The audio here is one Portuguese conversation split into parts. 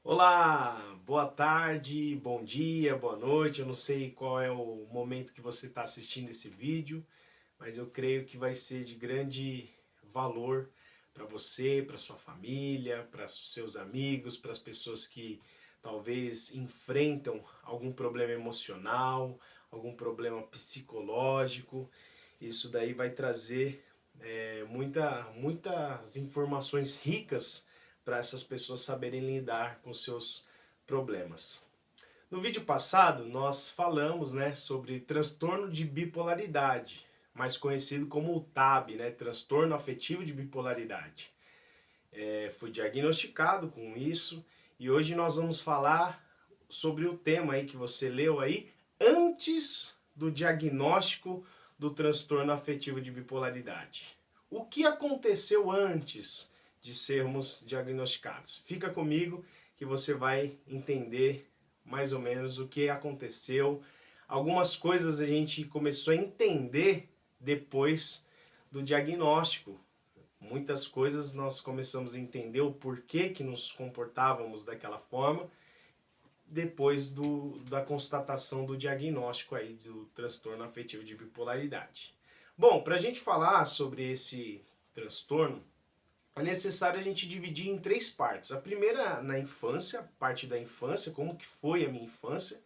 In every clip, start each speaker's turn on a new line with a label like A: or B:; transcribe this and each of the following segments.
A: Olá, boa tarde, bom dia, boa noite. Eu não sei qual é o momento que você está assistindo esse vídeo, mas eu creio que vai ser de grande valor para você, para sua família, para seus amigos, para as pessoas que talvez enfrentam algum problema emocional, algum problema psicológico. Isso daí vai trazer muitas informações ricas para essas pessoas saberem lidar com seus problemas. No vídeo passado, nós falamos, sobre transtorno de bipolaridade, mais conhecido como o TAB, transtorno afetivo de bipolaridade. Fui diagnosticado com isso e hoje nós vamos falar sobre o tema aí que você leu aí antes do diagnóstico do transtorno afetivo de bipolaridade. O que aconteceu antes de sermos diagnosticados? Fica comigo que você vai entender mais ou menos o que aconteceu. Algumas coisas a gente começou a entender depois do diagnóstico. Muitas coisas nós começamos a entender o porquê que nos comportávamos daquela forma depois da constatação do diagnóstico aí do transtorno afetivo de bipolaridade. Bom, para a gente falar sobre esse transtorno, é necessário a gente dividir em três partes. A primeira na infância, parte da infância, como que foi a minha infância.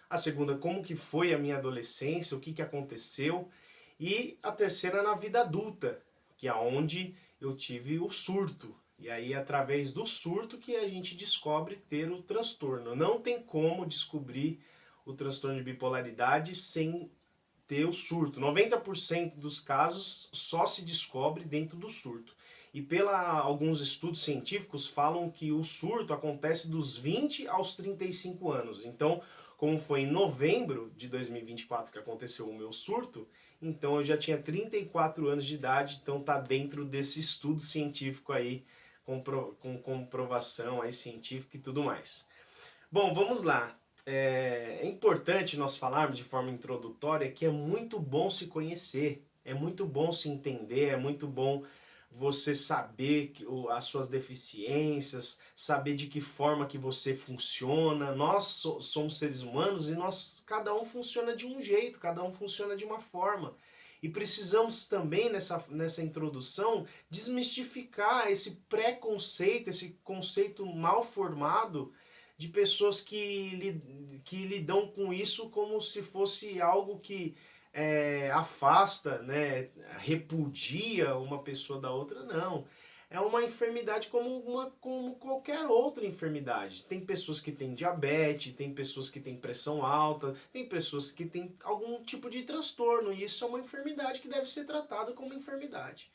A: A segunda, como que foi a minha adolescência, o que que aconteceu. E a terceira na vida adulta, que é onde eu tive o surto. E aí, através do surto, que a gente descobre ter o transtorno. Não tem como descobrir o transtorno de bipolaridade sem ter o surto. 90% dos casos só se descobre dentro do surto. E alguns estudos científicos falam que o surto acontece dos 20 aos 35 anos. Então, como foi em novembro de 2024 que aconteceu o meu surto, então eu já tinha 34 anos de idade, então tá dentro desse estudo científico aí, com comprovação aí científica e tudo mais. Bom, vamos lá. É importante nós falarmos de forma introdutória que é muito bom se conhecer, é muito bom se entender, é muito bom você saber as suas deficiências, saber de que forma que você funciona. Nós somos seres humanos e cada um funciona de um jeito, cada um funciona de uma forma. E precisamos também, nessa introdução, desmistificar esse preconceito, esse conceito mal formado de pessoas que lidam com isso como se fosse algo que afasta, repudia uma pessoa da outra. Não. É uma enfermidade como qualquer outra enfermidade. Tem pessoas que têm diabetes, tem pessoas que têm pressão alta, tem pessoas que têm algum tipo de transtorno. E isso é uma enfermidade que deve ser tratada como enfermidade.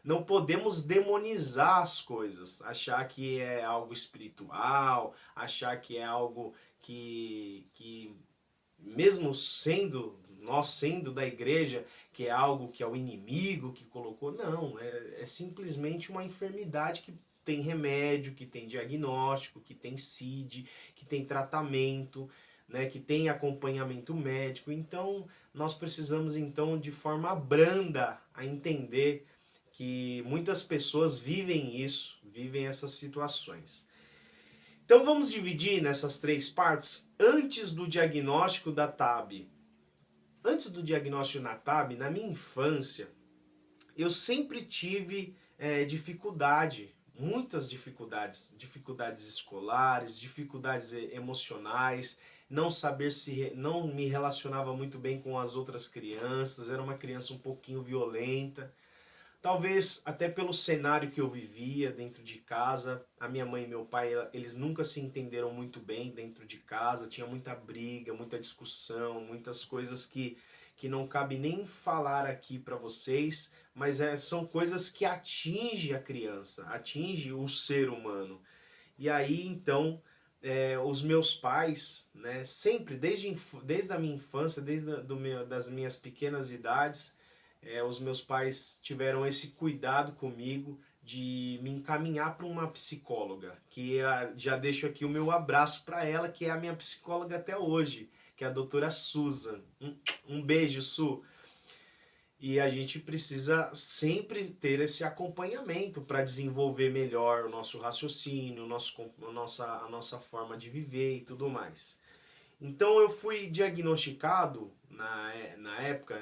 A: Não podemos demonizar as coisas, achar que é algo espiritual, achar que é algo que mesmo nós sendo da igreja, que é algo que é o inimigo que colocou. Não, é simplesmente uma enfermidade que tem remédio, que tem diagnóstico, que tem CID, que tem tratamento, que tem acompanhamento médico. Então, nós precisamos então de forma branda a entender que muitas pessoas vivem isso, vivem essas situações. Então vamos dividir nessas três partes antes do diagnóstico da TAB. Antes do diagnóstico na TAB, na minha infância, eu sempre tive dificuldade, muitas dificuldades, dificuldades escolares, dificuldades emocionais, não me relacionava muito bem com as outras crianças, era uma criança um pouquinho violenta. Talvez até pelo cenário que eu vivia dentro de casa, a minha mãe e meu pai, eles nunca se entenderam muito bem dentro de casa, tinha muita briga, muita discussão, muitas coisas que não cabe nem falar aqui para vocês, mas são coisas que atingem a criança, atingem o ser humano. E aí então, os meus pais, sempre, desde a minha infância, das minhas pequenas idades, os meus pais tiveram esse cuidado comigo de me encaminhar para uma psicóloga, já deixo aqui o meu abraço para ela, que é a minha psicóloga até hoje, que é a doutora Susan. Um beijo, Su. E a gente precisa sempre ter esse acompanhamento para desenvolver melhor o nosso raciocínio, a nossa forma de viver e tudo mais. Então eu fui diagnosticado na época,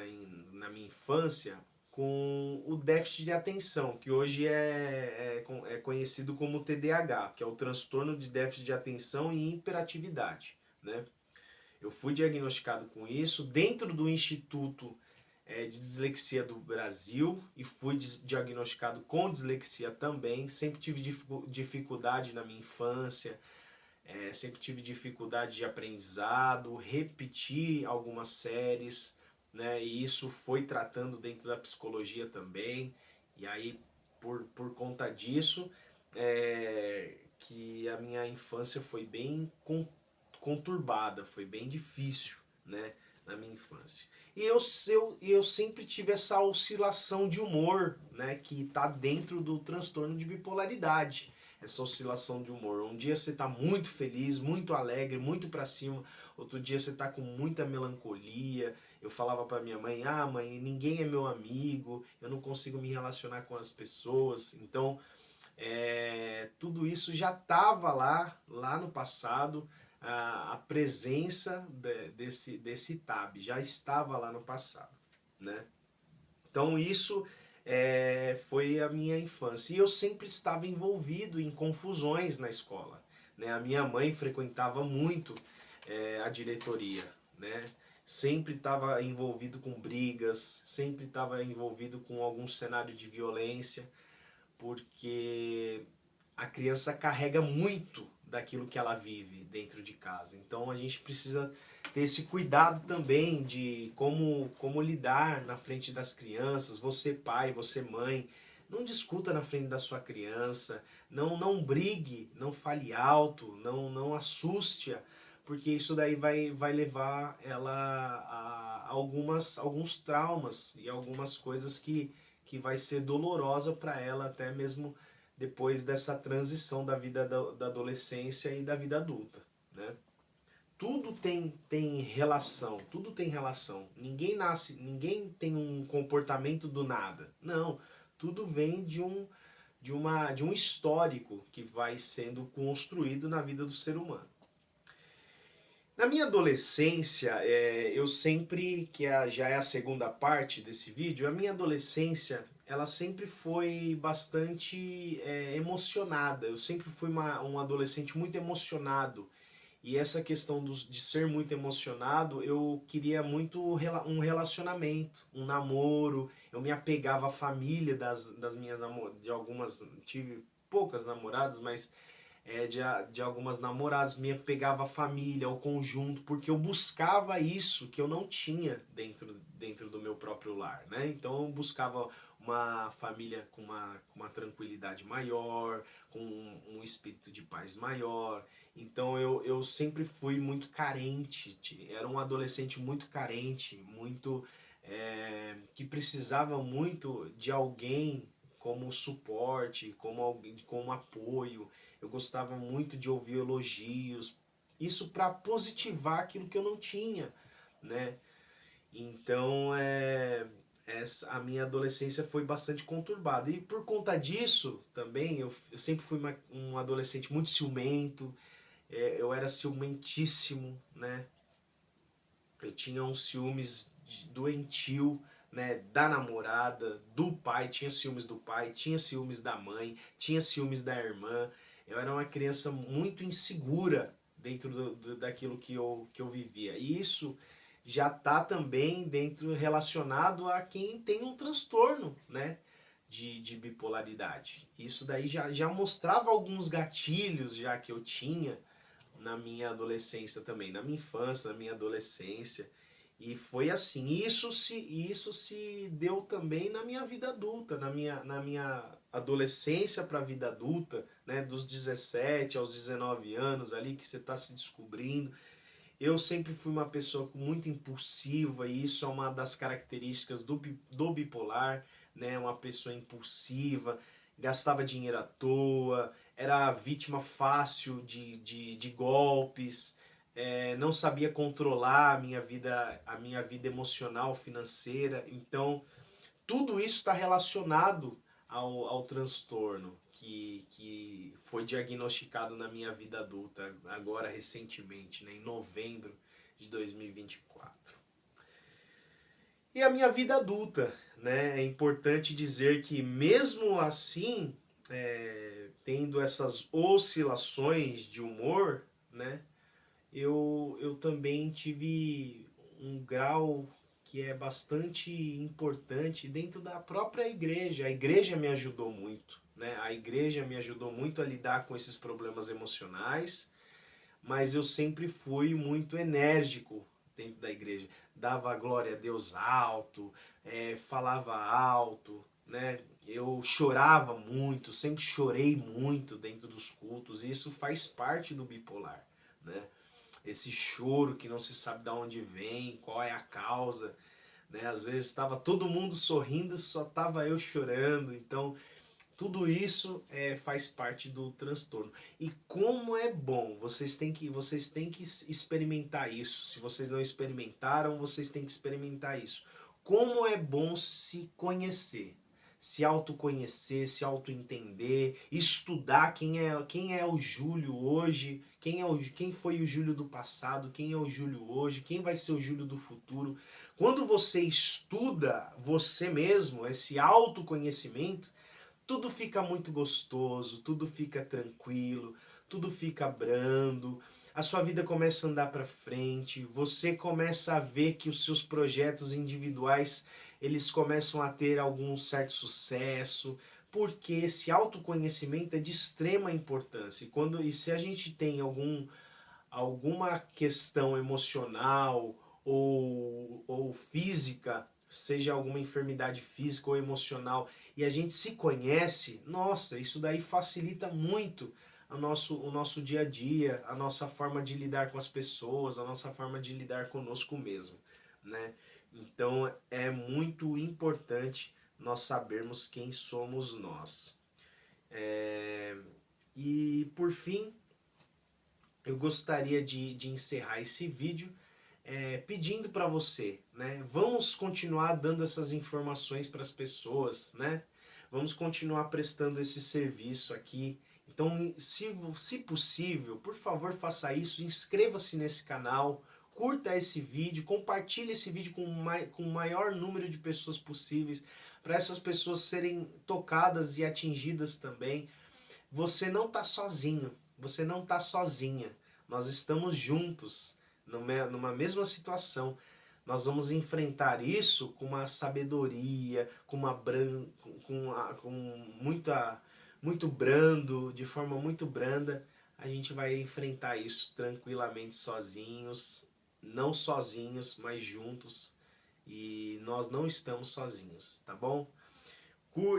A: na minha infância, com o déficit de atenção, que hoje é conhecido como TDAH, que é o transtorno de déficit de atenção e hiperatividade, né? Eu fui diagnosticado com isso dentro do Instituto de Dislexia do Brasil e fui diagnosticado com dislexia também. Sempre tive dificuldade na minha infância, sempre tive dificuldade de aprendizado, repeti algumas séries, né? E isso foi tratando dentro da psicologia também. E aí, por conta disso, que a minha infância foi bem conturbada, foi bem difícil, né, na minha infância. E eu sempre tive essa oscilação de humor, né, que está dentro do transtorno de bipolaridade. Essa oscilação de humor. Um dia você está muito feliz, muito alegre, muito para cima. Outro dia você está com muita melancolia. Eu falava para minha mãe: "Ah, mãe, ninguém é meu amigo. Eu não consigo me relacionar com as pessoas". Então, tudo isso já estava lá no passado, a presença desse TAB já estava lá no passado, né? Então isso foi a minha infância. E eu sempre estava envolvido em confusões na escola, né? A minha mãe frequentava muito a diretoria, né? Sempre estava envolvido com brigas, sempre estava envolvido com algum cenário de violência, porque a criança carrega muito daquilo que ela vive dentro de casa. Então a gente precisa ter esse cuidado também de como lidar na frente das crianças. Você pai, você mãe, não discuta na frente da sua criança, não brigue, não fale alto, não assuste-a, porque isso daí vai levar ela a alguns traumas e algumas coisas que vai ser dolorosa para ela até mesmo depois dessa transição da vida da adolescência e da vida adulta, né? Tudo tem relação, tudo tem relação. Ninguém tem um comportamento do nada. Não, tudo vem de um histórico que vai sendo construído na vida do ser humano. Na minha adolescência, eu sempre, já é a segunda parte desse vídeo, a minha adolescência, ela sempre foi bastante emocionada. Eu sempre fui um adolescente muito emocionado. E essa questão de ser muito emocionado, eu queria muito um relacionamento, um namoro. Eu me apegava à família das minhas namoradas, de algumas, tive poucas namoradas, mas de algumas namoradas, me apegava à família, ao conjunto, porque eu buscava isso que eu não tinha dentro do meu próprio lar, né? Então eu buscava uma família com uma tranquilidade maior, com um espírito de paz maior. Então eu sempre fui muito carente, era um adolescente muito carente, muito que precisava muito de alguém como suporte, como alguém, como apoio. Eu gostava muito de ouvir elogios, isso para positivar aquilo que eu não tinha, né? Então, a minha adolescência foi bastante conturbada. E por conta disso, também, eu sempre fui um adolescente muito ciumento, eu era ciumentíssimo, né? Eu tinha uns ciúmes doentio, né? Da namorada, do pai, tinha ciúmes do pai, tinha ciúmes da mãe, tinha ciúmes da irmã. Eu era uma criança muito insegura dentro daquilo que eu vivia. E isso já está também dentro relacionado a quem tem um transtorno, né? De bipolaridade. Isso daí já mostrava alguns gatilhos já que eu tinha na minha adolescência também, na minha infância, na minha adolescência. E foi assim, isso se deu também na minha vida adulta, na minha adolescência para a vida adulta, né, dos 17 aos 19 anos ali que você está se descobrindo. Eu sempre fui uma pessoa muito impulsiva e isso é uma das características do bipolar, né? Uma pessoa impulsiva, gastava dinheiro à toa, era vítima fácil de golpes, não sabia controlar a minha vida emocional, financeira. Então tudo isso está relacionado ao transtorno que foi diagnosticado na minha vida adulta, agora recentemente, né, em novembro de 2024. E a minha vida adulta, né, é importante dizer que mesmo assim, tendo essas oscilações de humor, né, eu também tive um grau que é bastante importante dentro da própria igreja. A igreja me ajudou muito, né? A igreja me ajudou muito a lidar com esses problemas emocionais, mas eu sempre fui muito enérgico dentro da igreja. Dava glória a Deus alto, falava alto, né? Eu chorava muito, sempre chorei muito dentro dos cultos, e isso faz parte do bipolar, né? Esse choro que não se sabe de onde vem, qual é a causa, né? Às vezes estava todo mundo sorrindo, só estava eu chorando. Então, tudo isso faz parte do transtorno. E como é bom, vocês têm que experimentar isso. Se vocês não experimentaram, vocês têm que experimentar isso. Como é bom se conhecer, se autoconhecer, se autoentender, estudar quem é o Júlio hoje, quem foi o Júlio do passado, quem é o Júlio hoje, quem vai ser o Júlio do futuro. Quando você estuda você mesmo, esse autoconhecimento, tudo fica muito gostoso, tudo fica tranquilo, tudo fica brando, a sua vida começa a andar para frente, você começa a ver que os seus projetos individuais, eles começam a ter algum certo sucesso, porque esse autoconhecimento é de extrema importância. E se a gente tem alguma questão emocional ou física, seja alguma enfermidade física ou emocional, e a gente se conhece, nossa, isso daí facilita muito o nosso dia a dia, a nossa forma de lidar com as pessoas, a nossa forma de lidar conosco mesmo, né? Então é muito importante nós sabermos quem somos nós. E por fim, eu gostaria de encerrar esse vídeo pedindo para você, né? Vamos continuar dando essas informações para as pessoas, né? Vamos continuar prestando esse serviço aqui. Então, se possível, por favor, faça isso. Inscreva-se nesse canal, curta esse vídeo, compartilhe esse vídeo com o maior número de pessoas possíveis, para essas pessoas serem tocadas e atingidas também. Você não está sozinho, você não está sozinha. Nós estamos juntos numa mesma situação. Nós vamos enfrentar isso com uma sabedoria, com muito brando, de forma muito branda. A gente vai enfrentar isso tranquilamente sozinhos, não sozinhos, mas juntos. E nós não estamos sozinhos, tá bom?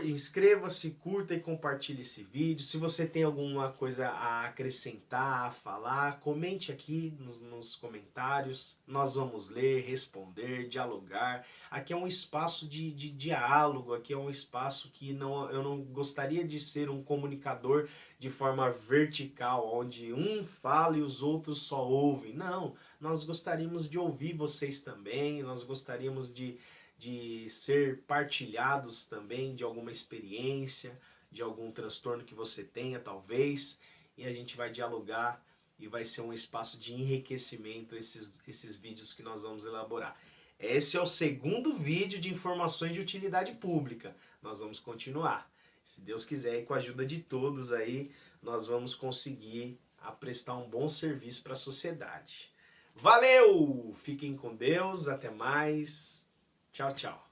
A: Inscreva-se, curta e compartilhe esse vídeo. Se você tem alguma coisa a acrescentar, a falar, comente aqui nos comentários. Nós vamos ler, responder, dialogar. Aqui é um espaço de diálogo, aqui é um espaço que eu não gostaria de ser um comunicador de forma vertical, onde um fala e os outros só ouvem. Não, nós gostaríamos de ouvir vocês também, nós gostaríamos de ser partilhados também de alguma experiência, de algum transtorno que você tenha talvez, e a gente vai dialogar e vai ser um espaço de enriquecimento esses vídeos que nós vamos elaborar. Esse é o segundo vídeo de informações de utilidade pública. Nós vamos continuar. Se Deus quiser e com a ajuda de todos aí, nós vamos conseguir prestar um bom serviço para a sociedade. Valeu! Fiquem com Deus, até mais. Tchau, tchau.